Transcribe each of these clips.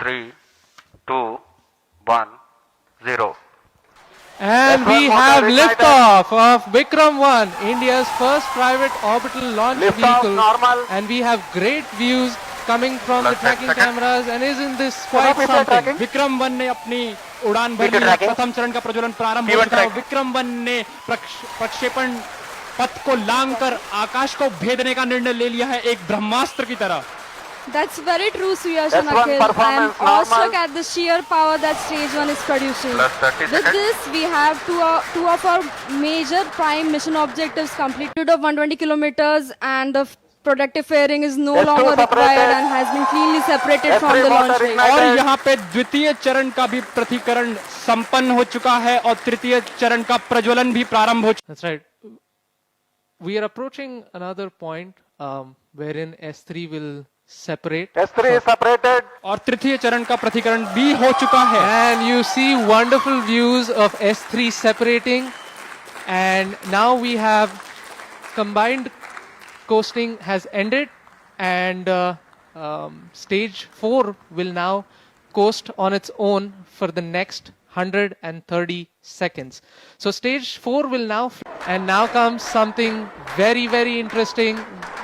3, 2, 1, 0. And we have liftoff of Vikram 1, India's first private orbital launch vehicle. Normal. And we have great views coming from the tracking cameras. And isn't this quite something? Vikram 1 ने अपनी उड़ान भर ली। प्रथम चरण का प्रज्वलन प्रारंभ हो चुका है। विक्रम 1 ने प्रक्षेपण पथ को लांघकर आकाश को भेदने का निर्णय ले लिया है, एक ब्रह्मास्त्र की तरह। That's very true, Suyash and Akhil. I am awestruck at the sheer power that stage 1 is producing. With this, we have two of our major prime mission objectives completed of 120 kilometers, and the protective fairing is no longer required and has been cleanly separated from the launch vehicle. और यहाँ पे द्वितीय चरण का भी पृथक्करण संपन्न हो चुका है और तृतीय चरण का प्रज्वलन भी प्रारंभ हो चुका है। That's right. We are approaching another point wherein S3 will separate. S3 is separated. और तृतीय चरण का पृथक्करण भी हो चुका है। And you see wonderful views of S3 separating. And now we have combined coasting has ended, and stage 4 will now coast on its own for the next 130 seconds. So stage 4 will now, and now comes something very, very interesting.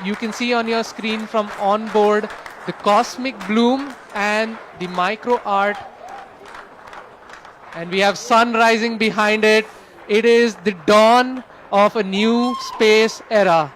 You can see on your screen from on board the cosmic bloom and the micro art, and we have sun rising behind it. It is the dawn of a new space era.